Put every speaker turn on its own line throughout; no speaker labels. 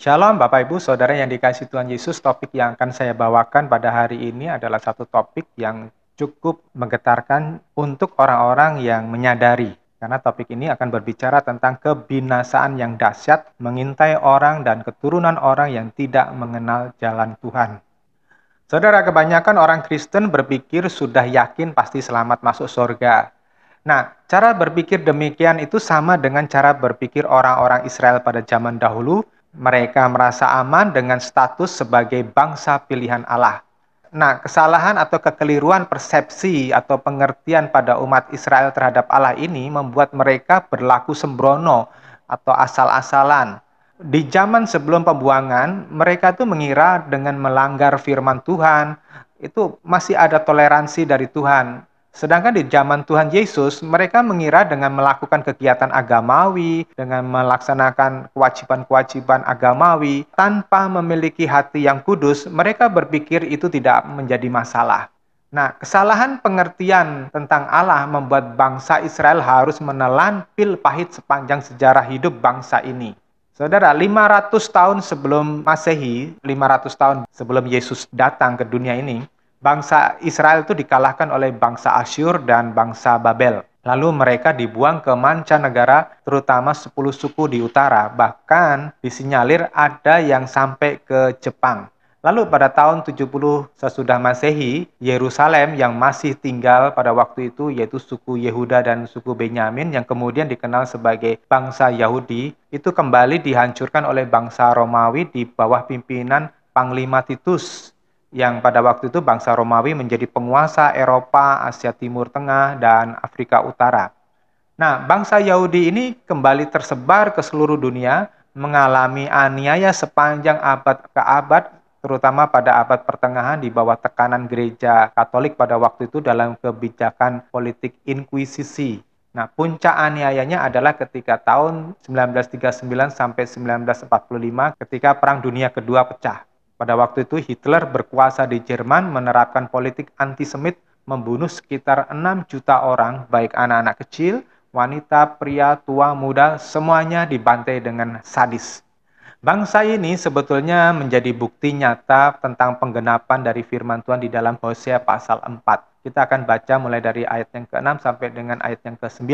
Shalom Bapak Ibu Saudara yang dikasihi Tuhan Yesus. Topik yang akan saya bawakan pada hari ini adalah satu topik yang cukup menggetarkan untuk orang-orang yang menyadari. Karena topik ini akan berbicara tentang kebinasaan yang dahsyat mengintai orang dan keturunan orang yang tidak mengenal jalan Tuhan. Saudara, kebanyakan orang Kristen berpikir sudah yakin pasti selamat masuk surga. Nah, cara berpikir demikian itu sama dengan cara berpikir orang-orang Israel pada zaman dahulu. Mereka merasa aman dengan status sebagai bangsa pilihan Allah. Nah, kesalahan atau kekeliruan persepsi atau pengertian pada umat Israel terhadap Allah ini membuat mereka berlaku sembrono atau asal-asalan. Di zaman sebelum pembuangan, mereka tuh mengira dengan melanggar firman Tuhan, itu masih ada toleransi dari Tuhan. Sedangkan di zaman Tuhan Yesus, mereka mengira dengan melakukan kegiatan agamawi, dengan melaksanakan kewajiban-kewajiban agamawi, tanpa memiliki hati yang kudus, mereka berpikir itu tidak menjadi masalah. Nah, kesalahan pengertian tentang Allah membuat bangsa Israel harus menelan pil pahit sepanjang sejarah hidup bangsa ini. Saudara, 500 tahun sebelum Masehi, 500 tahun sebelum Yesus datang ke dunia ini, bangsa Israel itu dikalahkan oleh bangsa Asyur dan bangsa Babel. Lalu mereka dibuang ke mancanegara, terutama 10 suku di utara. Bahkan disinyalir ada yang sampai ke Jepang. Lalu pada tahun 70 sesudah Masehi, Yerusalem yang masih tinggal pada waktu itu yaitu suku Yehuda dan suku Benyamin yang kemudian dikenal sebagai bangsa Yahudi, itu kembali dihancurkan oleh bangsa Romawi di bawah pimpinan Panglima Titus, yang pada waktu itu bangsa Romawi menjadi penguasa Eropa, Asia Timur Tengah, dan Afrika Utara. Nah, bangsa Yahudi ini kembali tersebar ke seluruh dunia, mengalami aniaya sepanjang abad ke abad, terutama pada abad pertengahan di bawah tekanan gereja Katolik pada waktu itu dalam kebijakan politik inkuisisi. Nah, puncak aniayanya adalah ketika tahun 1939 sampai 1945 ketika Perang Dunia Kedua pecah. Pada waktu itu Hitler berkuasa di Jerman menerapkan politik antisemit, membunuh sekitar 6 juta orang, baik anak-anak kecil, wanita, pria, tua, muda, semuanya dibantai dengan sadis. Bangsa ini sebetulnya menjadi bukti nyata tentang penggenapan dari firman Tuhan di dalam Hosea pasal 4. Kita akan baca mulai dari ayat yang ke-6 sampai dengan ayat yang ke-9.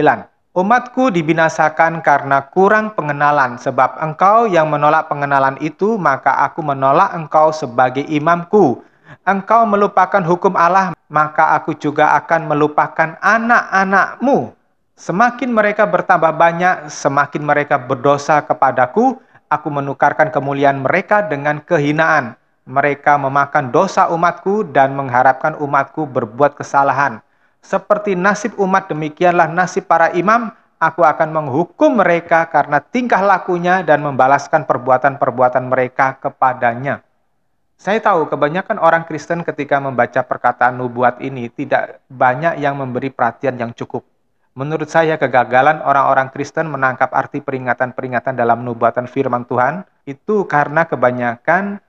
Umatku dibinasakan karena kurang pengenalan, sebab engkau yang menolak pengenalan itu, maka aku menolak engkau sebagai imamku. Engkau melupakan hukum Allah, maka aku juga akan melupakan anak-anakmu. Semakin mereka bertambah banyak, semakin mereka berdosa kepadaku, aku menukarkan kemuliaan mereka dengan kehinaan. Mereka memakan dosa umatku dan mengharapkan umatku berbuat kesalahan. Seperti nasib umat, demikianlah nasib para imam. Aku akan menghukum mereka karena tingkah lakunya dan membalaskan perbuatan-perbuatan mereka kepadanya. Saya tahu kebanyakan orang Kristen ketika membaca perkataan nubuat ini tidak banyak yang memberi perhatian yang cukup. Menurut saya, kegagalan orang-orang Kristen menangkap arti peringatan-peringatan dalam nubuatan firman Tuhan itu karena kebanyakan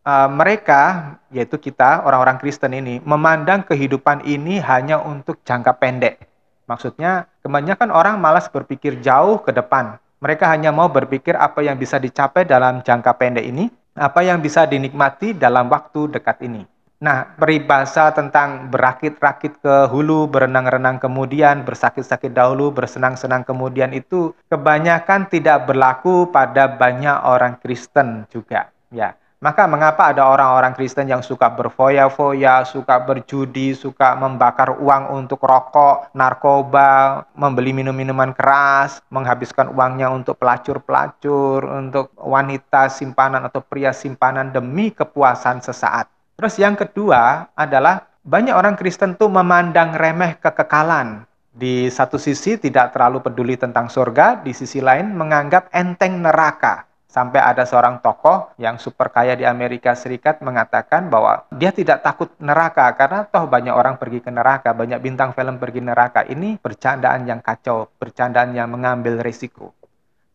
mereka, yaitu kita, orang-orang Kristen ini, memandang kehidupan ini hanya untuk jangka pendek. Maksudnya, kebanyakan orang malas berpikir jauh ke depan. Mereka hanya mau berpikir apa yang bisa dicapai dalam jangka pendek ini, apa yang bisa dinikmati dalam waktu dekat ini. Nah, peribahasa tentang berakit-rakit ke hulu, berenang-renang kemudian, bersakit-sakit dahulu, bersenang-senang kemudian itu kebanyakan tidak berlaku pada banyak orang Kristen juga. Ya, maka mengapa ada orang-orang Kristen yang suka berfoya-foya, suka berjudi, suka membakar uang untuk rokok, narkoba, membeli minum-minuman keras, menghabiskan uangnya untuk pelacur-pelacur, untuk wanita simpanan atau pria simpanan demi kepuasan sesaat. Terus yang kedua adalah banyak orang Kristen tuh memandang remeh kekekalan. Di satu sisi tidak terlalu peduli tentang surga, di sisi lain menganggap enteng neraka. Sampai ada seorang tokoh yang super kaya di Amerika Serikat mengatakan bahwa dia tidak takut neraka karena toh banyak orang pergi ke neraka, banyak bintang film pergi neraka. Ini bercandaan yang kacau, bercandaan yang mengambil risiko.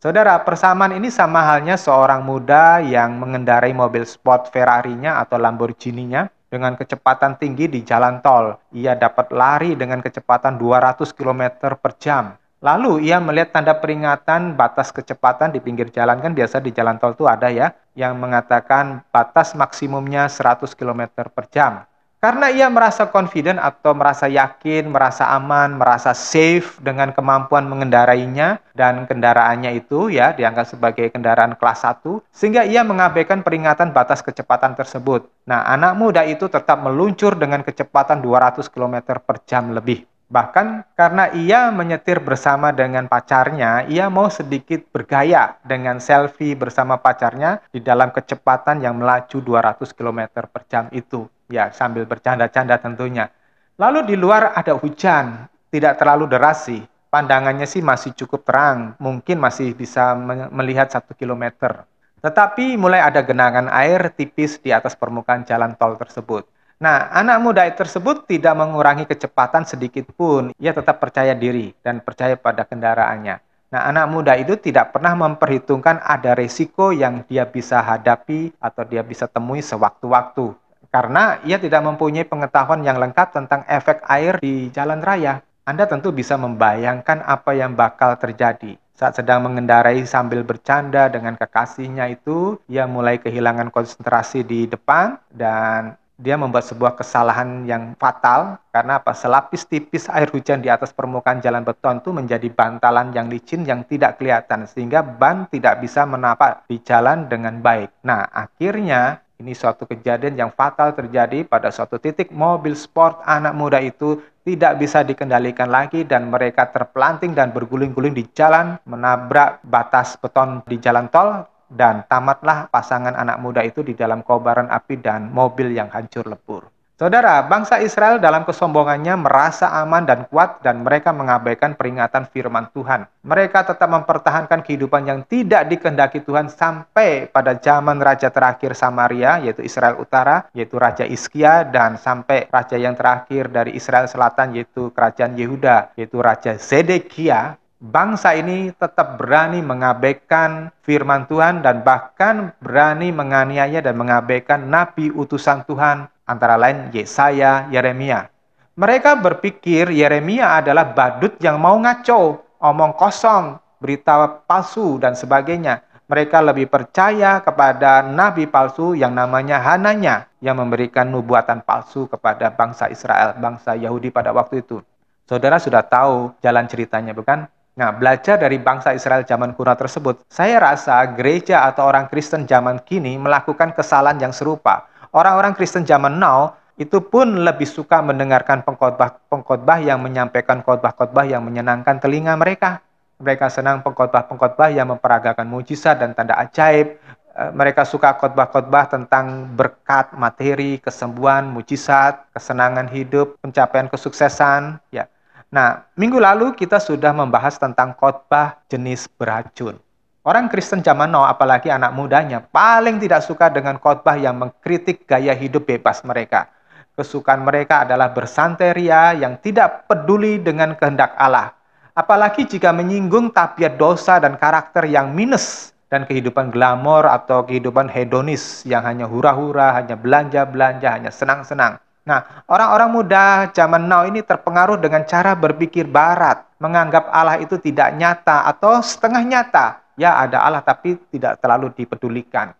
Saudara, persamaan ini sama halnya seorang muda yang mengendarai mobil sport Ferrari-nya atau Lamborghini-nya dengan kecepatan tinggi di jalan tol. Ia dapat lari dengan kecepatan 200 km per jam. Lalu ia melihat tanda peringatan batas kecepatan di pinggir jalan, kan biasa di jalan tol itu ada ya, yang mengatakan batas maksimumnya 100 kilometer per jam. Karena ia merasa confident atau merasa yakin, merasa aman, merasa safe dengan kemampuan mengendarainya dan kendaraannya itu ya dianggap sebagai kendaraan kelas 1, sehingga ia mengabaikan peringatan batas kecepatan tersebut. Nah, anak muda itu tetap meluncur dengan kecepatan 200 kilometer per jam lebih. Bahkan karena ia menyetir bersama dengan pacarnya, ia mau sedikit bergaya dengan selfie bersama pacarnya di dalam kecepatan yang melaju 200 kilometer per jam itu. Ya, sambil bercanda-canda tentunya. Lalu di luar ada hujan, tidak terlalu deras sih. Pandangannya sih masih cukup terang, mungkin masih bisa melihat 1 kilometer. Tetapi mulai ada genangan air tipis di atas permukaan jalan tol tersebut. Nah, anak muda tersebut tidak mengurangi kecepatan sedikit pun. Ia tetap percaya diri dan percaya pada kendaraannya. Nah, anak muda itu tidak pernah memperhitungkan ada risiko yang dia bisa hadapi atau dia bisa temui sewaktu-waktu. Karena ia tidak mempunyai pengetahuan yang lengkap tentang efek air di jalan raya. Anda tentu bisa membayangkan apa yang bakal terjadi. Saat sedang mengendarai sambil bercanda dengan kekasihnya itu, ia mulai kehilangan konsentrasi di depan dan dia membuat sebuah kesalahan yang fatal karena apa? Selapis tipis air hujan di atas permukaan jalan beton itu menjadi bantalan yang licin yang tidak kelihatan sehingga ban tidak bisa menapak di jalan dengan baik. Nah, akhirnya ini suatu kejadian yang fatal terjadi pada suatu titik mobil sport anak muda itu tidak bisa dikendalikan lagi dan mereka terpelanting dan berguling-guling di jalan menabrak batas beton di jalan tol. Dan tamatlah pasangan anak muda itu di dalam kobaran api dan mobil yang hancur lebur. Saudara, bangsa Israel dalam kesombongannya merasa aman dan kuat dan mereka mengabaikan peringatan firman Tuhan. Mereka tetap mempertahankan kehidupan yang tidak dikehendaki Tuhan sampai pada zaman raja terakhir Samaria, yaitu Israel Utara, yaitu Raja Hizkia, dan sampai raja yang terakhir dari Israel Selatan, yaitu Kerajaan Yehuda, yaitu Raja Zedekia. Bangsa ini tetap berani mengabaikan firman Tuhan dan bahkan berani menganiaya dan mengabaikan nabi utusan Tuhan, antara lain Yesaya, Yeremia. Mereka berpikir Yeremia adalah badut yang mau ngaco, omong kosong, berita palsu, dan sebagainya. Mereka lebih percaya kepada nabi palsu yang namanya Hananya, yang memberikan nubuatan palsu kepada bangsa Israel, bangsa Yahudi pada waktu itu. Saudara sudah tahu jalan ceritanya, bukan? Nah, belajar dari bangsa Israel zaman kuno tersebut, saya rasa gereja atau orang Kristen zaman kini melakukan kesalahan yang serupa. Orang-orang Kristen zaman now itu pun lebih suka mendengarkan pengkhotbah yang menyampaikan khotbah-khotbah yang menyenangkan telinga mereka. Mereka senang pengkhotbah-pengkhotbah yang memperagakan mujizat dan tanda ajaib. Mereka suka khotbah-khotbah tentang berkat, materi, kesembuhan, mujizat, kesenangan hidup, pencapaian kesuksesan, ya. Nah, minggu lalu kita sudah membahas tentang khotbah jenis beracun. Orang Kristen zaman now, apalagi anak mudanya, paling tidak suka dengan khotbah yang mengkritik gaya hidup bebas mereka. Kesukaan mereka adalah bersantai ria yang tidak peduli dengan kehendak Allah. Apalagi jika menyinggung tabiat dosa dan karakter yang minus dan kehidupan glamor atau kehidupan hedonis yang hanya hura-hura, hanya belanja-belanja, hanya senang-senang. Nah, orang-orang muda zaman now ini terpengaruh dengan cara berpikir barat, menganggap Allah itu tidak nyata atau setengah nyata. Ya, ada Allah tapi tidak terlalu dipedulikan.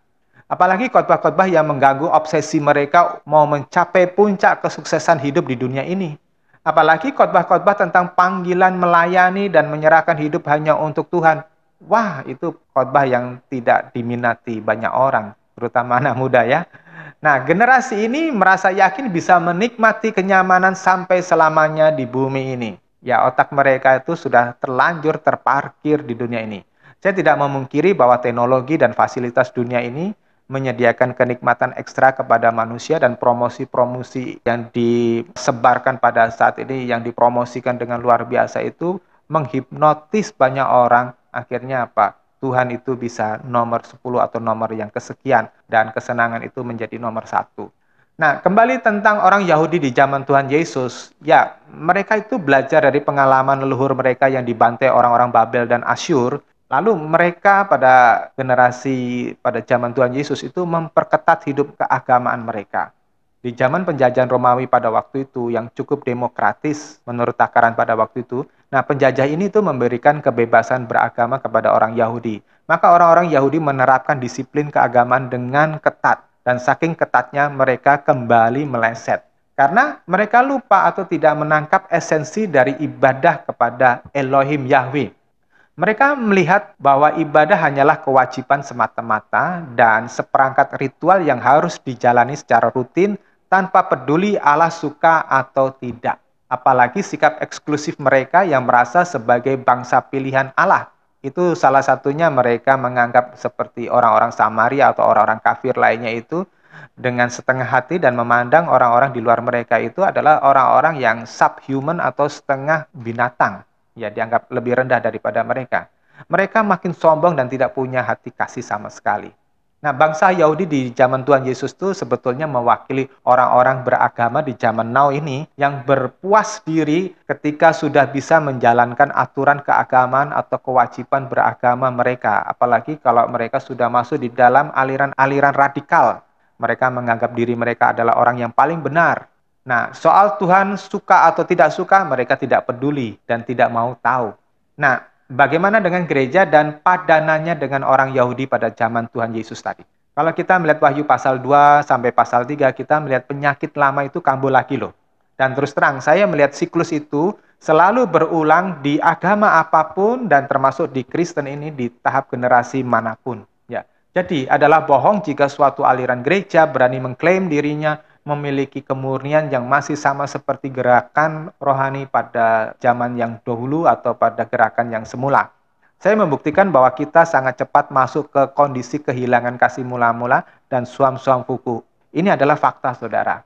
Apalagi khotbah-khotbah yang mengganggu obsesi mereka mau mencapai puncak kesuksesan hidup di dunia ini. Apalagi khotbah-khotbah tentang panggilan melayani dan menyerahkan hidup hanya untuk Tuhan. Wah, itu khotbah yang tidak diminati banyak orang, terutama anak muda ya. Nah, generasi ini merasa yakin bisa menikmati kenyamanan sampai selamanya di bumi ini. Ya, otak mereka itu sudah terlanjur terparkir di dunia ini. Saya tidak memungkiri bahwa teknologi dan fasilitas dunia ini menyediakan kenikmatan ekstra kepada manusia dan promosi-promosi yang disebarkan pada saat ini, yang dipromosikan dengan luar biasa itu menghipnotis banyak orang. Akhirnya apa? Tuhan itu bisa nomor 10 atau nomor yang kesekian dan kesenangan itu menjadi nomor 1. Nah, kembali tentang orang Yahudi di zaman Tuhan Yesus, ya mereka itu belajar dari pengalaman leluhur mereka yang dibantai orang-orang Babel dan Asyur. Lalu mereka pada zaman Tuhan Yesus itu memperketat hidup keagamaan mereka. Di zaman penjajahan Romawi pada waktu itu yang cukup demokratis menurut takaran pada waktu itu, nah penjajah ini tuh memberikan kebebasan beragama kepada orang Yahudi. Maka orang-orang Yahudi menerapkan disiplin keagamaan dengan ketat dan saking ketatnya mereka kembali meleset. Karena mereka lupa atau tidak menangkap esensi dari ibadah kepada Elohim Yahweh. Mereka melihat bahwa ibadah hanyalah kewajiban semata-mata dan seperangkat ritual yang harus dijalani secara rutin tanpa peduli Allah suka atau tidak. Apalagi sikap eksklusif mereka yang merasa sebagai bangsa pilihan Allah. Itu salah satunya mereka menganggap seperti orang-orang Samaria atau orang-orang kafir lainnya itu dengan setengah hati dan memandang orang-orang di luar mereka itu adalah orang-orang yang subhuman atau setengah binatang. Ya, dianggap lebih rendah daripada mereka. Mereka makin sombong dan tidak punya hati kasih sama sekali. Nah, bangsa Yahudi di zaman Tuhan Yesus itu sebetulnya mewakili orang-orang beragama di zaman now ini yang berpuas diri ketika sudah bisa menjalankan aturan keagamaan atau kewajiban beragama mereka. Apalagi kalau mereka sudah masuk di dalam aliran-aliran radikal. Mereka menganggap diri mereka adalah orang yang paling benar. Nah, soal Tuhan suka atau tidak suka, mereka tidak peduli dan tidak mau tahu. Nah, bagaimana dengan gereja dan padanannya dengan orang Yahudi pada zaman Tuhan Yesus tadi? Kalau kita melihat Wahyu pasal 2 sampai pasal 3, kita melihat penyakit lama itu kambuh lagi loh. Dan terus terang, saya melihat siklus itu selalu berulang di agama apapun dan termasuk di Kristen ini di tahap generasi manapun. Ya, jadi adalah bohong jika suatu aliran gereja berani mengklaim dirinya memiliki kemurnian yang masih sama seperti gerakan rohani pada zaman yang dahulu atau pada gerakan yang semula. Saya membuktikan bahwa kita sangat cepat masuk ke kondisi kehilangan kasih mula-mula dan suam-suam kuku. Ini adalah fakta, saudara.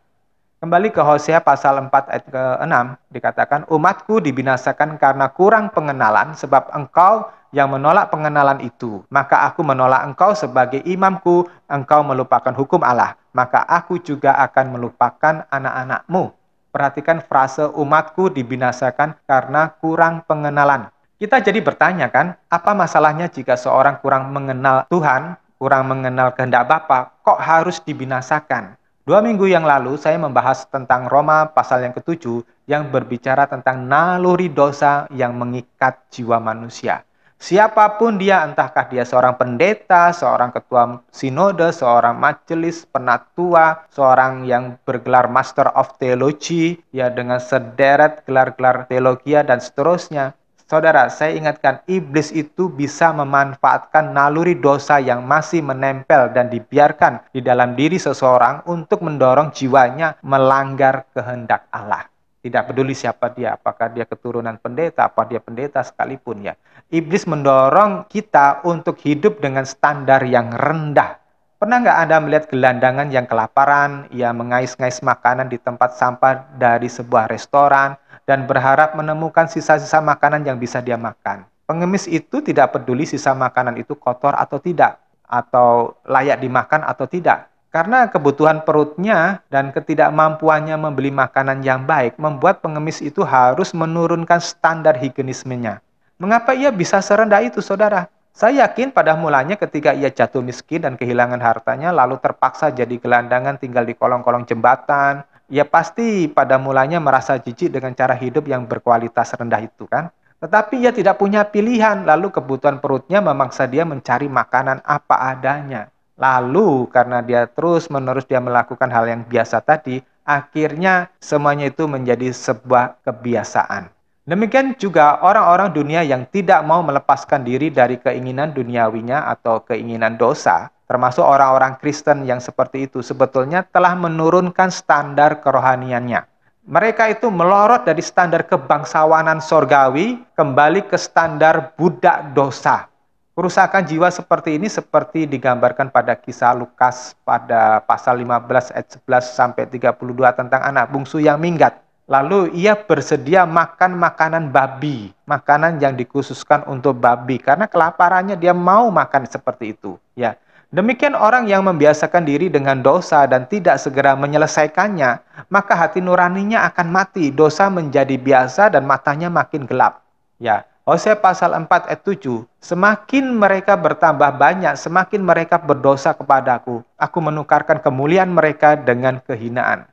Kembali ke Hosea pasal 4 ayat ke-6, dikatakan, umatku dibinasakan karena kurang pengenalan, sebab engkau yang menolak pengenalan itu. Maka aku menolak engkau sebagai imamku, engkau melupakan hukum Allah. Maka aku juga akan melupakan anak-anakmu. Perhatikan frase umatku dibinasakan karena kurang pengenalan. Kita jadi bertanya kan, apa masalahnya jika seorang kurang mengenal Tuhan, kurang mengenal kehendak Bapa, kok harus dibinasakan? 2 minggu yang lalu saya membahas tentang Roma pasal yang ke-7 yang berbicara tentang naluri dosa yang mengikat jiwa manusia. Siapapun dia, entahkah dia seorang pendeta, seorang ketua sinode, seorang majelis, penatua, seorang yang bergelar Master of Theology, ya dengan sederet gelar-gelar teologia dan seterusnya. Saudara, saya ingatkan, iblis itu bisa memanfaatkan naluri dosa yang masih menempel dan dibiarkan di dalam diri seseorang untuk mendorong jiwanya melanggar kehendak Allah. Tidak peduli siapa dia, apakah dia keturunan pendeta, apa dia pendeta sekalipun ya. Iblis mendorong kita untuk hidup dengan standar yang rendah. Pernah nggak Anda melihat gelandangan yang kelaparan, ia mengais-ngais makanan di tempat sampah dari sebuah restoran, dan berharap menemukan sisa-sisa makanan yang bisa dia makan. Pengemis itu tidak peduli sisa makanan itu kotor atau tidak, atau layak dimakan atau tidak. Karena kebutuhan perutnya dan ketidakmampuannya membeli makanan yang baik, membuat pengemis itu harus menurunkan standar higienismenya. Mengapa ia bisa serendah itu, saudara? Saya yakin pada mulanya ketika ia jatuh miskin dan kehilangan hartanya, lalu terpaksa jadi gelandangan tinggal di kolong-kolong jembatan, ia pasti pada mulanya merasa jijik dengan cara hidup yang berkualitas rendah itu kan. Tetapi ia tidak punya pilihan, lalu kebutuhan perutnya memaksa dia mencari makanan apa adanya. Lalu karena dia terus-menerus dia melakukan hal yang biasa tadi, akhirnya semuanya itu menjadi sebuah kebiasaan. Demikian juga orang-orang dunia yang tidak mau melepaskan diri dari keinginan duniawinya atau keinginan dosa, termasuk orang-orang Kristen yang seperti itu, sebetulnya telah menurunkan standar kerohaniannya. Mereka itu melorot dari standar kebangsawanan sorgawi, kembali ke standar budak dosa. Kerusakan jiwa seperti ini seperti digambarkan pada kisah Lukas pada pasal 15 ayat 11 sampai 32 tentang anak bungsu yang minggat. Lalu ia bersedia makan makanan babi, makanan yang dikhususkan untuk babi, karena kelaparannya dia mau makan seperti itu. Ya, demikian orang yang membiasakan diri dengan dosa dan tidak segera menyelesaikannya, maka hati nuraninya akan mati, dosa menjadi biasa dan matanya makin gelap. Ya, Hosea pasal 4 ayat 7, semakin mereka bertambah banyak, semakin mereka berdosa kepadaku. Aku menukarkan kemuliaan mereka dengan kehinaan.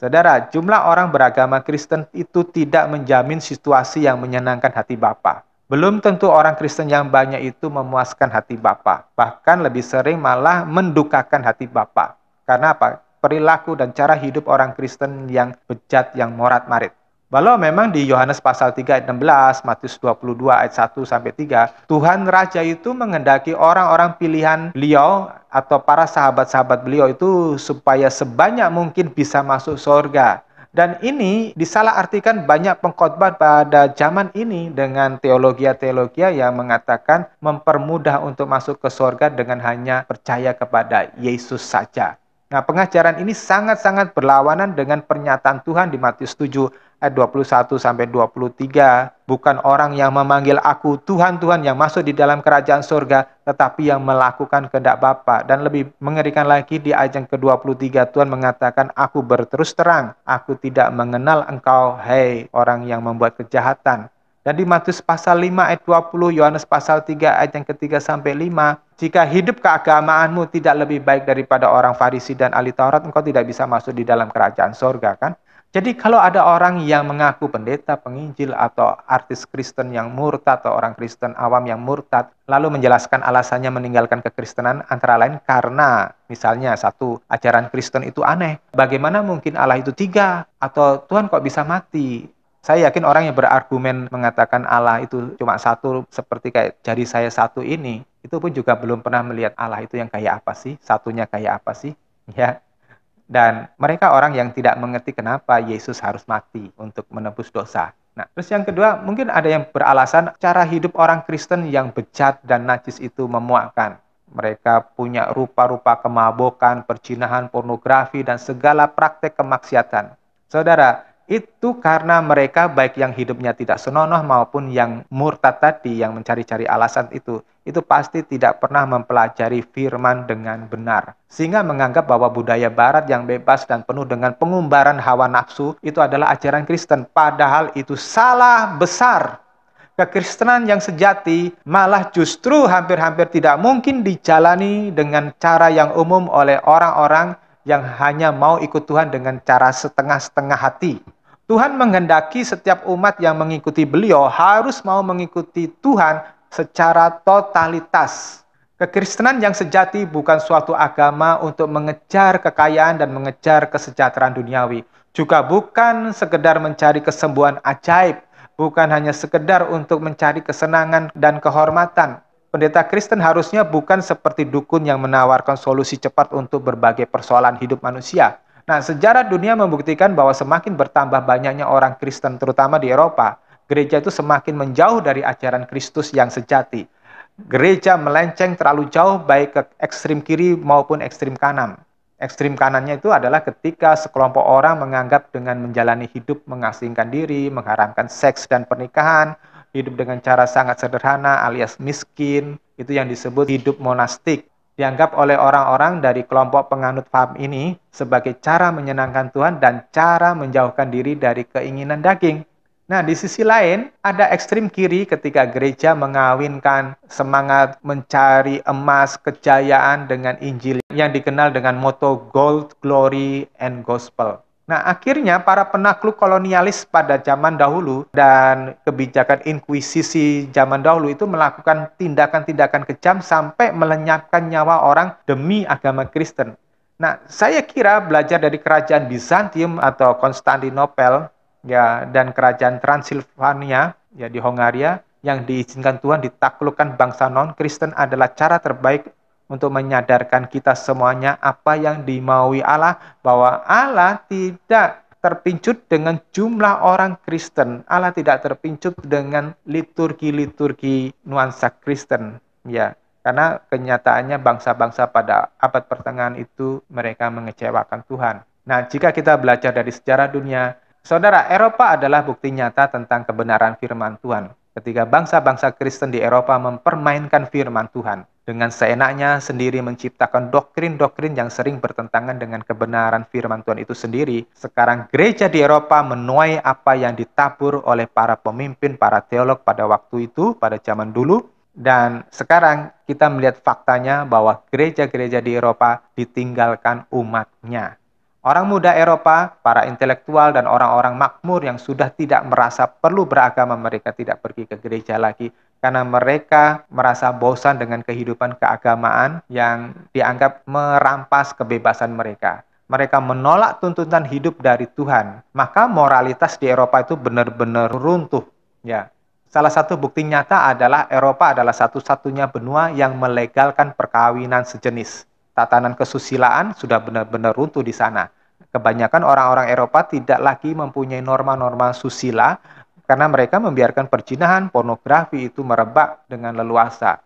Saudara, jumlah orang beragama Kristen itu tidak menjamin situasi yang menyenangkan hati Bapa. Belum tentu orang Kristen yang banyak itu memuaskan hati Bapa. Bahkan lebih sering malah mendukakan hati Bapa. Karena apa? Perilaku dan cara hidup orang Kristen yang bejat, yang morat-marit. Walau memang di Yohanes pasal 3 ayat 16, Matius 22 ayat 1 sampai 3, Tuhan Raja itu mengendaki orang-orang pilihan beliau atau para sahabat-sahabat beliau itu supaya sebanyak mungkin bisa masuk surga. Dan ini disalahartikan banyak pengkhotbah pada zaman ini dengan teologi-teologi yang mengatakan mempermudah untuk masuk ke surga dengan hanya percaya kepada Yesus saja. Nah, pengajaran ini sangat-sangat berlawanan dengan pernyataan Tuhan di Matius 7 ayat 21 sampai 23. Bukan orang yang memanggil aku Tuhan, Tuhan yang masuk di dalam kerajaan surga, tetapi yang melakukan kehendak Bapa. Dan lebih mengerikan lagi di ayat yang ke-23, Tuhan mengatakan, aku berterus terang, aku tidak mengenal engkau, hei orang yang membuat kejahatan. Dan di Matius pasal 5 ayat 20, Yohanes pasal 3 ayat yang ketiga sampai 5, jika hidup keagamaanmu tidak lebih baik daripada orang Farisi dan ahli Taurat, engkau tidak bisa masuk di dalam kerajaan surga, kan? Jadi kalau ada orang yang mengaku pendeta, penginjil, atau artis Kristen yang murtad, atau orang Kristen awam yang murtad, lalu menjelaskan alasannya meninggalkan kekristenan, antara lain karena misalnya satu, ajaran Kristen itu aneh. Bagaimana mungkin Allah itu tiga? Atau Tuhan kok bisa mati? Saya yakin orang yang berargumen mengatakan Allah itu cuma satu, seperti kayak jari saya satu ini, itu pun juga belum pernah melihat Allah itu yang kayak apa sih, satunya kayak apa sih, ya. Dan mereka orang yang tidak mengerti kenapa Yesus harus mati untuk menebus dosa. Nah, terus yang kedua, mungkin ada yang beralasan cara hidup orang Kristen yang bejat dan najis itu memuakkan. Mereka punya rupa-rupa kemabukan, perzinahan, pornografi, dan segala praktek kemaksiatan. Saudara, itu karena mereka baik yang hidupnya tidak senonoh maupun yang murtad tadi, yang mencari-cari alasan itu pasti tidak pernah mempelajari firman dengan benar. Sehingga menganggap bahwa budaya barat yang bebas dan penuh dengan pengumbaran hawa nafsu itu adalah ajaran Kristen. Padahal itu salah besar. Kekristenan yang sejati malah justru hampir-hampir tidak mungkin dijalani dengan cara yang umum oleh orang-orang yang hanya mau ikut Tuhan dengan cara setengah-setengah hati. Tuhan menghendaki setiap umat yang mengikuti beliau harus mau mengikuti Tuhan secara totalitas. Kekristenan yang sejati bukan suatu agama untuk mengejar kekayaan dan mengejar kesejahteraan duniawi. Juga bukan sekedar mencari kesembuhan ajaib, bukan hanya sekedar untuk mencari kesenangan dan kehormatan. Pendeta Kristen harusnya bukan seperti dukun yang menawarkan solusi cepat untuk berbagai persoalan hidup manusia. Nah, sejarah dunia membuktikan bahwa semakin bertambah banyaknya orang Kristen, terutama di Eropa, gereja itu semakin menjauh dari ajaran Kristus yang sejati. Gereja melenceng terlalu jauh baik ke ekstrim kiri maupun ekstrim kanan. Ekstrim kanannya itu adalah ketika sekelompok orang menganggap dengan menjalani hidup mengasingkan diri, mengharamkan seks dan pernikahan, hidup dengan cara sangat sederhana alias miskin, itu yang disebut hidup monastik. Dianggap oleh orang-orang dari kelompok penganut paham ini sebagai cara menyenangkan Tuhan dan cara menjauhkan diri dari keinginan daging. Nah, di sisi lain, ada ekstrim kiri ketika gereja mengawinkan semangat mencari emas kejayaan dengan Injil yang dikenal dengan moto Gold, Glory, and Gospel. Nah, akhirnya para penakluk kolonialis pada zaman dahulu dan kebijakan inkuisisi zaman dahulu itu melakukan tindakan-tindakan kejam sampai melenyapkan nyawa orang demi agama Kristen. Nah, saya kira belajar dari kerajaan Bizantium atau Konstantinopel ya dan kerajaan Transilvania ya di Hongaria yang diizinkan Tuhan ditaklukkan bangsa non-Kristen adalah cara terbaik untuk menyadarkan kita semuanya apa yang dimaui Allah, bahwa Allah tidak terpincut dengan jumlah orang Kristen. Allah tidak terpincut dengan liturgi-liturgi nuansa Kristen. Ya, karena kenyataannya bangsa-bangsa pada abad pertengahan itu mereka mengecewakan Tuhan. Nah, jika kita belajar dari sejarah dunia, saudara, Eropa adalah bukti nyata tentang kebenaran firman Tuhan. Ketika bangsa-bangsa Kristen di Eropa mempermainkan firman Tuhan, dengan seenaknya sendiri menciptakan doktrin-doktrin yang sering bertentangan dengan kebenaran firman Tuhan itu sendiri, sekarang gereja di Eropa menuai apa yang ditabur oleh para pemimpin, para teolog pada waktu itu, pada zaman dulu, dan sekarang kita melihat faktanya bahwa gereja-gereja di Eropa ditinggalkan umatnya. Orang muda Eropa, para intelektual dan orang-orang makmur yang sudah tidak merasa perlu beragama, mereka tidak pergi ke gereja lagi karena mereka merasa bosan dengan kehidupan keagamaan yang dianggap merampas kebebasan mereka. Mereka menolak tuntutan hidup dari Tuhan. Maka moralitas di Eropa itu benar-benar runtuh. Ya, salah satu bukti nyata adalah Eropa adalah satu-satunya benua yang melegalkan perkawinan sejenis. Tatanan kesusilaan sudah benar-benar runtuh di sana. Kebanyakan orang-orang Eropa tidak lagi mempunyai norma-norma susila karena mereka membiarkan perzinahan, pornografi itu merebak dengan leluasa.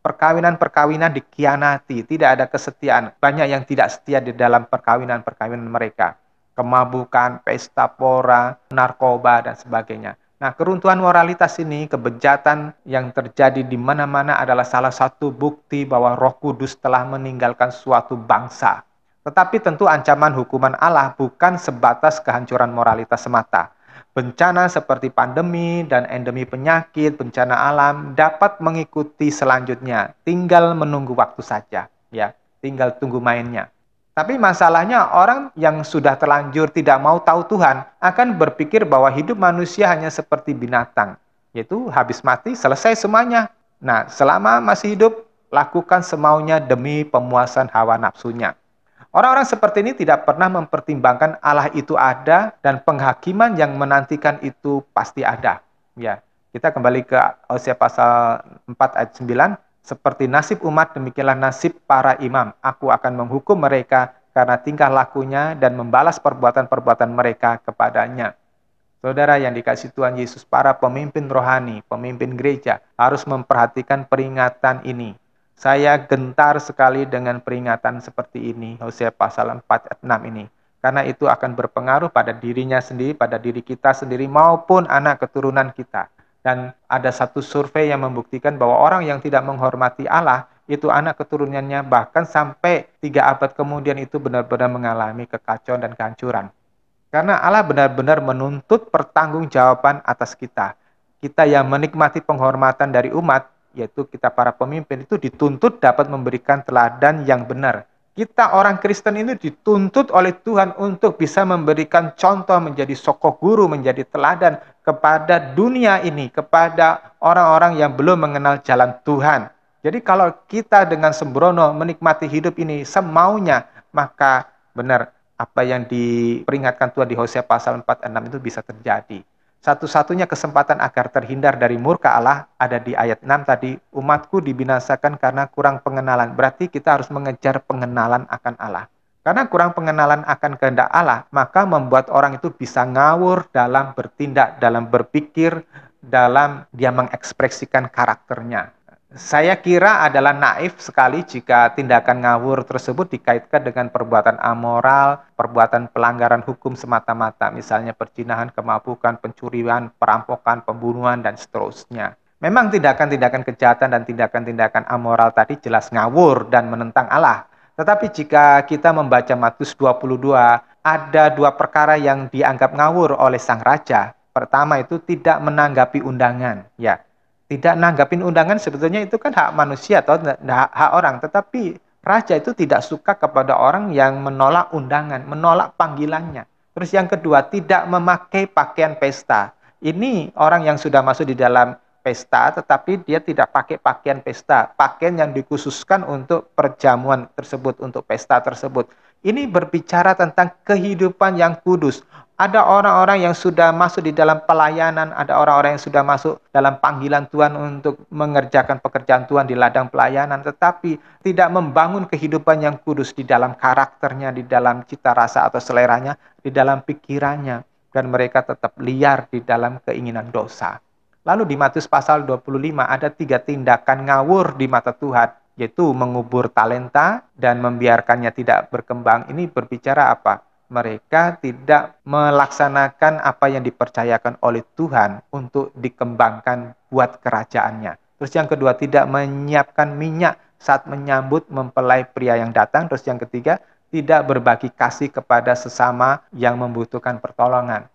Perkawinan-perkawinan dikhianati, tidak ada kesetiaan. Banyak yang tidak setia di dalam perkawinan-perkawinan mereka. Kemabukan, pesta pora, narkoba, dan sebagainya. Nah, keruntuhan moralitas ini, kebejatan yang terjadi di mana-mana adalah salah satu bukti bahwa Roh Kudus telah meninggalkan suatu bangsa. Tetapi tentu ancaman hukuman Allah bukan sebatas kehancuran moralitas semata. Bencana seperti pandemi dan endemi penyakit, bencana alam dapat mengikuti selanjutnya. Tinggal menunggu waktu saja, ya. Tinggal tunggu mainnya. Tapi masalahnya orang yang sudah terlanjur tidak mau tahu Tuhan akan berpikir bahwa hidup manusia hanya seperti binatang, yaitu habis mati selesai semuanya. Nah, selama masih hidup, lakukan semaunya demi pemuasan hawa nafsunya. Orang-orang seperti ini tidak pernah mempertimbangkan Allah itu ada dan penghakiman yang menantikan itu pasti ada. Ya, kita kembali ke Hosea pasal 4 ayat 9. Seperti nasib umat, demikianlah nasib para imam. Aku akan menghukum mereka karena tingkah lakunya dan membalas perbuatan-perbuatan mereka kepadanya. Saudara yang dikasihi Tuhan Yesus, para pemimpin rohani, pemimpin gereja harus memperhatikan peringatan ini. Saya gentar sekali dengan peringatan seperti ini, Hosea pasal 4 ayat 6 ini. Karena itu akan berpengaruh pada dirinya sendiri, pada diri kita sendiri, maupun anak keturunan kita. Dan ada satu survei yang membuktikan bahwa orang yang tidak menghormati Allah, itu anak keturunannya bahkan sampai 3 abad kemudian itu benar-benar mengalami kekacauan dan kehancuran. Karena Allah benar-benar menuntut pertanggungjawaban atas kita. Kita yang menikmati penghormatan dari umat, yaitu kita para pemimpin, itu dituntut dapat memberikan teladan yang benar. Kita orang Kristen ini dituntut oleh Tuhan untuk bisa memberikan contoh, menjadi sokok guru, menjadi teladan kepada dunia ini, kepada orang-orang yang belum mengenal jalan Tuhan. Jadi kalau kita dengan sembrono menikmati hidup ini semaunya, maka benar apa yang diperingatkan Tuhan di Hosea pasal 4 dan 6 itu bisa terjadi. Satu-satunya kesempatan agar terhindar dari murka Allah ada di ayat 6 tadi, umatku dibinasakan karena kurang pengenalan. Berarti kita harus mengejar pengenalan akan Allah. Karena kurang pengenalan akan kehendak Allah, maka membuat orang itu bisa ngawur dalam bertindak, dalam berpikir, dalam dia mengekspresikan karakternya. Saya kira adalah naif sekali jika tindakan ngawur tersebut dikaitkan dengan perbuatan amoral, perbuatan pelanggaran hukum semata-mata, misalnya perzinahan, kemabukan, pencurian, perampokan, pembunuhan, dan seterusnya. Memang tindakan-tindakan kejahatan dan tindakan-tindakan amoral tadi jelas ngawur dan menentang Allah. Tetapi jika kita membaca Matius 22, ada 2 perkara yang dianggap ngawur oleh sang raja. Pertama itu tidak menanggapi undangan, ya. Tidak nanggapin undangan sebetulnya itu kan hak manusia atau hak orang. Tetapi raja itu tidak suka kepada orang yang menolak undangan, menolak panggilannya. Terus yang kedua, tidak memakai pakaian pesta. Ini orang yang sudah masuk di dalam pesta, tetapi dia tidak pakai pakaian pesta. Pakaian yang dikhususkan untuk perjamuan tersebut, untuk pesta tersebut. Ini berbicara tentang kehidupan yang kudus. Ada orang-orang yang sudah masuk di dalam pelayanan, ada orang-orang yang sudah masuk dalam panggilan Tuhan untuk mengerjakan pekerjaan Tuhan di ladang pelayanan, tetapi tidak membangun kehidupan yang kudus di dalam karakternya, di dalam cita rasa atau seleranya, di dalam pikirannya, dan mereka tetap liar di dalam keinginan dosa. Lalu di Matius pasal 25 ada 3 tindakan ngawur di mata Tuhan, yaitu mengubur talenta dan membiarkannya tidak berkembang. Ini berbicara apa? Mereka tidak melaksanakan apa yang dipercayakan oleh Tuhan untuk dikembangkan buat kerajaannya. Terus yang kedua, tidak menyiapkan minyak saat menyambut mempelai pria yang datang. Terus yang ketiga, tidak berbagi kasih kepada sesama yang membutuhkan pertolongan.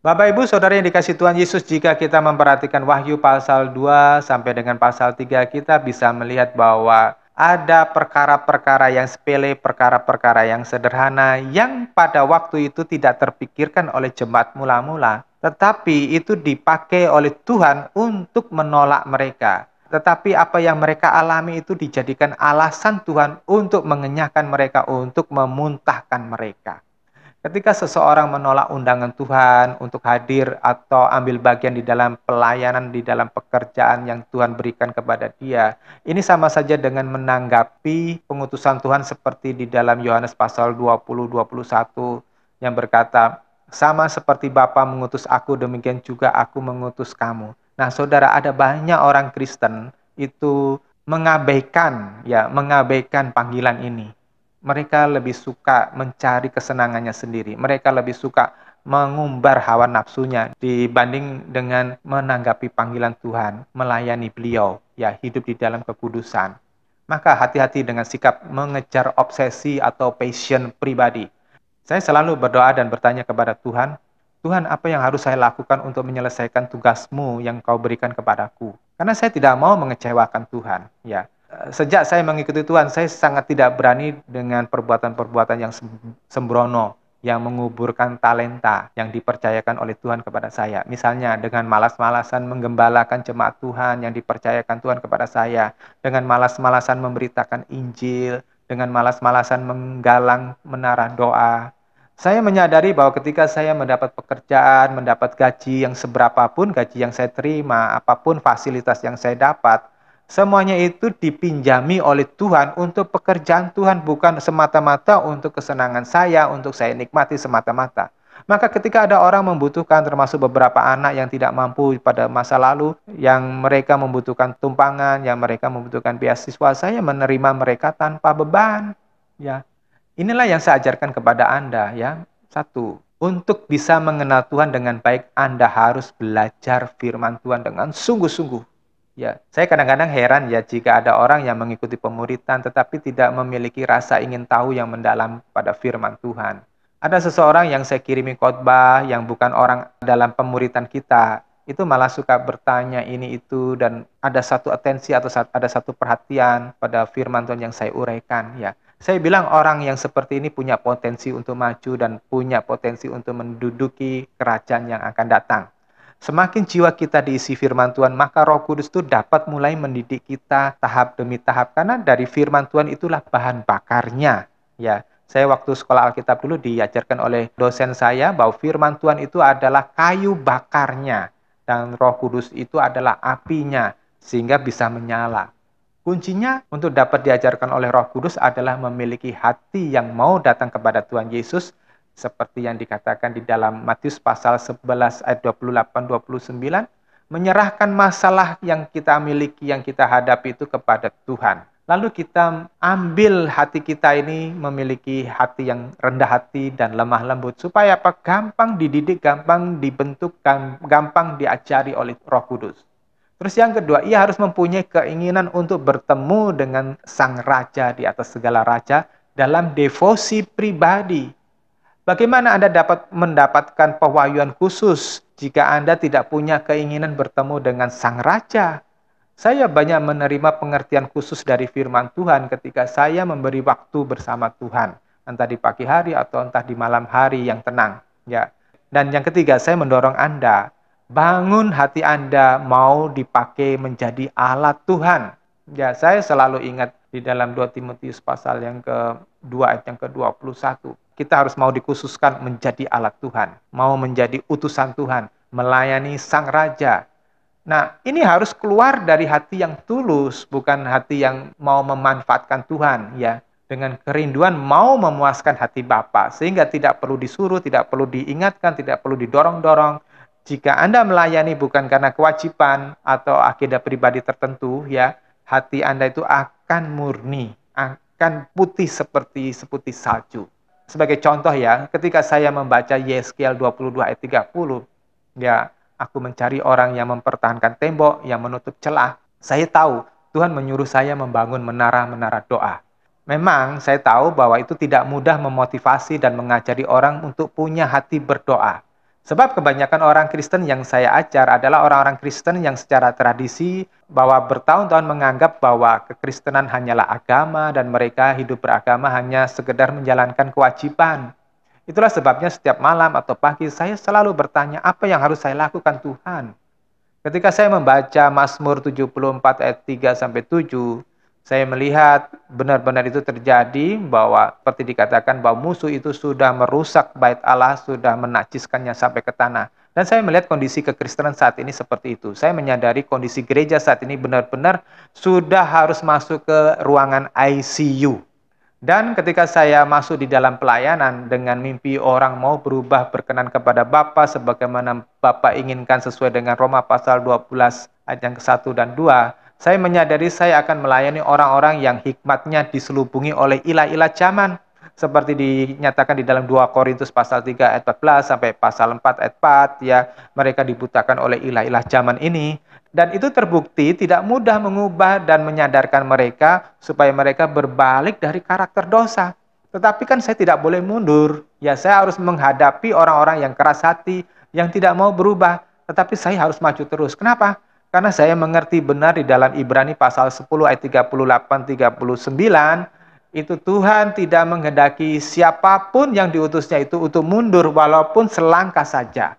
Bapak Ibu Saudara yang dikasihi Tuhan Yesus, jika kita memperhatikan Wahyu pasal 2 sampai dengan pasal 3, kita bisa melihat bahwa Ada perkara-perkara yang sepele, perkara-perkara yang sederhana yang pada waktu itu tidak terpikirkan oleh jemaat mula-mula, tetapi itu dipakai oleh Tuhan untuk menolak mereka. Tetapi apa yang mereka alami itu dijadikan alasan Tuhan untuk mengenyahkan mereka, untuk memuntahkan mereka. Ketika seseorang menolak undangan Tuhan untuk hadir atau ambil bagian di dalam pelayanan, di dalam pekerjaan yang Tuhan berikan kepada dia, ini sama saja dengan menanggapi pengutusan Tuhan seperti di dalam Yohanes pasal 20-21 yang berkata, sama seperti Bapa mengutus aku, demikian juga aku mengutus kamu. Nah, saudara, ada banyak orang Kristen itu mengabaikan panggilan ini. Mereka lebih suka mencari kesenangannya sendiri. Mereka lebih suka mengumbar hawa nafsunya dibanding dengan menanggapi panggilan Tuhan, melayani beliau, ya hidup di dalam kekudusan. Maka hati-hati dengan sikap mengejar obsesi atau passion pribadi. Saya selalu berdoa dan bertanya kepada Tuhan, Tuhan, apa yang harus saya lakukan untuk menyelesaikan tugasmu yang kau berikan kepadaku? Karena saya tidak mau mengecewakan Tuhan. Ya, sejak saya mengikuti Tuhan, saya sangat tidak berani dengan perbuatan-perbuatan yang sembrono, yang menguburkan talenta yang dipercayakan oleh Tuhan kepada saya. Misalnya dengan malas-malasan menggembalakan jemaat Tuhan yang dipercayakan Tuhan kepada saya, dengan malas-malasan memberitakan Injil, dengan malas-malasan menggalang menara doa. Saya menyadari bahwa ketika saya mendapat pekerjaan, mendapat gaji yang seberapapun gaji yang saya terima, apapun fasilitas yang saya dapat, semuanya itu dipinjami oleh Tuhan untuk pekerjaan Tuhan, bukan semata-mata untuk kesenangan saya, untuk saya nikmati semata-mata. Maka ketika ada orang membutuhkan, termasuk beberapa anak yang tidak mampu pada masa lalu, yang mereka membutuhkan tumpangan, yang mereka membutuhkan beasiswa, saya menerima mereka tanpa beban. Ya, inilah yang saya ajarkan kepada Anda, ya. Satu, untuk bisa mengenal Tuhan dengan baik, Anda harus belajar firman Tuhan dengan sungguh-sungguh. Ya, saya kadang-kadang heran ya jika ada orang yang mengikuti pemuritan tetapi tidak memiliki rasa ingin tahu yang mendalam pada firman Tuhan. Ada seseorang yang saya kirimi khotbah yang bukan orang dalam pemuritan kita, itu malah suka bertanya ini itu dan ada satu atensi atau ada satu perhatian pada firman Tuhan yang saya uraikan, ya. Saya bilang orang yang seperti ini punya potensi untuk maju dan punya potensi untuk menduduki kerajaan yang akan datang. Semakin jiwa kita diisi firman Tuhan, maka Roh Kudus itu dapat mulai mendidik kita tahap demi tahap. Karena dari firman Tuhan itulah bahan bakarnya. Ya, saya waktu sekolah Alkitab dulu diajarkan oleh dosen saya bahwa firman Tuhan itu adalah kayu bakarnya. Dan Roh Kudus itu adalah apinya, sehingga bisa menyala. Kuncinya untuk dapat diajarkan oleh Roh Kudus adalah memiliki hati yang mau datang kepada Tuhan Yesus, seperti yang dikatakan di dalam Matius pasal 11 ayat 28-29, menyerahkan masalah yang kita miliki, yang kita hadapi itu kepada Tuhan. Lalu kita ambil hati kita ini memiliki hati yang rendah hati dan lemah lembut, supaya apa? Gampang dididik, gampang dibentuk, gampang diajari oleh Roh Kudus. Terus yang kedua, ia harus mempunyai keinginan untuk bertemu dengan Sang Raja di atas segala raja dalam devosi pribadi. Bagaimana Anda dapat mendapatkan pewahyuan khusus jika Anda tidak punya keinginan bertemu dengan Sang Raja? Saya banyak menerima pengertian khusus dari firman Tuhan ketika saya memberi waktu bersama Tuhan, entah di pagi hari atau entah di malam hari yang tenang. Ya. Dan yang ketiga, saya mendorong Anda, bangun hati Anda mau dipakai menjadi alat Tuhan. Ya, saya selalu ingat di dalam 2 Timotius pasal yang ke-2 ayat yang ke-21. Kita harus mau dikhususkan menjadi alat Tuhan, mau menjadi utusan Tuhan, melayani Sang Raja. Nah, ini harus keluar dari hati yang tulus, bukan hati yang mau memanfaatkan Tuhan, ya. Dengan kerinduan mau memuaskan hati Bapa, sehingga tidak perlu disuruh, tidak perlu diingatkan, tidak perlu didorong-dorong. Jika Anda melayani bukan karena kewajiban atau akidah pribadi tertentu, ya, hati Anda itu akan murni, akan putih seperti salju. Sebagai contoh ya, ketika saya membaca Yeskiel 22 ayat 30, ya, aku mencari orang yang mempertahankan tembok, yang menutup celah. Saya tahu Tuhan menyuruh saya membangun menara-menara doa. Memang saya tahu bahwa itu tidak mudah memotivasi dan mengajari orang untuk punya hati berdoa. Sebab kebanyakan orang Kristen yang saya ajar adalah orang-orang Kristen yang secara tradisi bahwa bertahun-tahun menganggap bahwa kekristenan hanyalah agama dan mereka hidup beragama hanya sekedar menjalankan kewajiban. Itulah sebabnya setiap malam atau pagi saya selalu bertanya apa yang harus saya lakukan Tuhan. Ketika saya membaca Mazmur 74 ayat 3 sampai 7, saya melihat benar-benar itu terjadi bahwa seperti dikatakan bahwa musuh itu sudah merusak bait Allah, sudah menajiskannya sampai ke tanah. Dan saya melihat kondisi kekristenan saat ini seperti itu. Saya menyadari kondisi gereja saat ini benar-benar sudah harus masuk ke ruangan ICU. Dan ketika saya masuk di dalam pelayanan dengan mimpi orang mau berubah berkenan kepada Bapa sebagaimana Bapa inginkan sesuai dengan Roma pasal 12 ayat yang ke-1 dan 2, saya menyadari saya akan melayani orang-orang yang hikmatnya diselubungi oleh ilah-ilah zaman. Seperti dinyatakan di dalam 2 Korintus pasal 3 ayat 14 sampai pasal 4 ayat 4, ya, mereka dibutakan oleh ilah-ilah zaman ini. Dan itu terbukti tidak mudah mengubah dan menyadarkan mereka supaya mereka berbalik dari karakter dosa. Tetapi kan saya tidak boleh mundur. Ya, saya harus menghadapi orang-orang yang keras hati, yang tidak mau berubah. Tetapi saya harus maju terus. Kenapa? Karena saya mengerti benar di dalam Ibrani pasal 10 ayat 38-39, itu Tuhan tidak menghendaki siapapun yang diutusnya itu untuk mundur walaupun selangkah saja.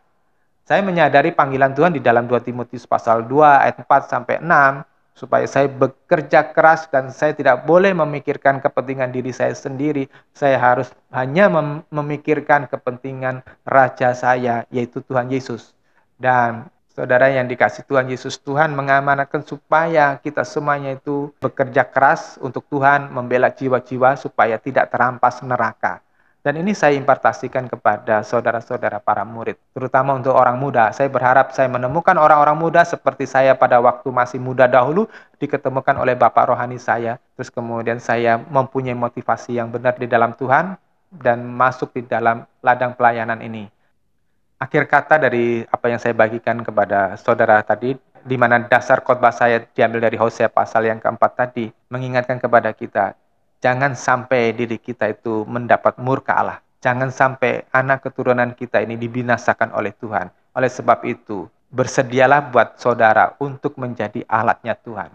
Saya menyadari panggilan Tuhan di dalam 2 Timotius pasal 2 ayat 4 sampai 6 supaya saya bekerja keras dan saya tidak boleh memikirkan kepentingan diri saya sendiri. Saya harus hanya memikirkan kepentingan raja saya, yaitu Tuhan Yesus. Dan saudara yang dikasih Tuhan Yesus, Tuhan mengamanatkan supaya kita semuanya itu bekerja keras untuk Tuhan, membela jiwa-jiwa supaya tidak terampas neraka. Dan ini saya impartasikan kepada saudara-saudara para murid, terutama untuk orang muda. Saya berharap saya menemukan orang-orang muda seperti saya pada waktu masih muda dahulu, diketemukan oleh Bapak rohani saya. Terus kemudian saya mempunyai motivasi yang benar di dalam Tuhan dan masuk di dalam ladang pelayanan ini. Akhir kata dari apa yang saya bagikan kepada saudara tadi, di mana dasar khotbah saya diambil dari Hosea pasal yang keempat tadi, mengingatkan kepada kita, jangan sampai diri kita itu mendapat murka Allah. Jangan sampai anak keturunan kita ini dibinasakan oleh Tuhan. Oleh sebab itu, bersedialah buat saudara untuk menjadi alatnya Tuhan.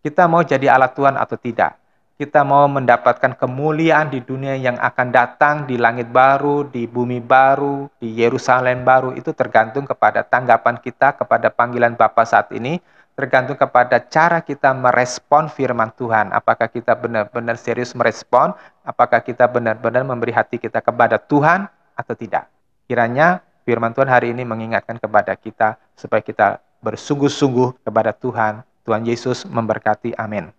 Kita mau jadi alat Tuhan atau tidak? Kita mau mendapatkan kemuliaan di dunia yang akan datang, di langit baru, di bumi baru, di Yerusalem baru. Itu tergantung kepada tanggapan kita kepada panggilan Bapa saat ini, tergantung kepada cara kita merespon firman Tuhan. Apakah kita benar-benar serius merespon? Apakah kita benar-benar memberi hati kita kepada Tuhan atau tidak? Kiranya firman Tuhan hari ini mengingatkan kepada kita supaya kita bersungguh-sungguh kepada Tuhan. Tuhan Yesus memberkati. Amin.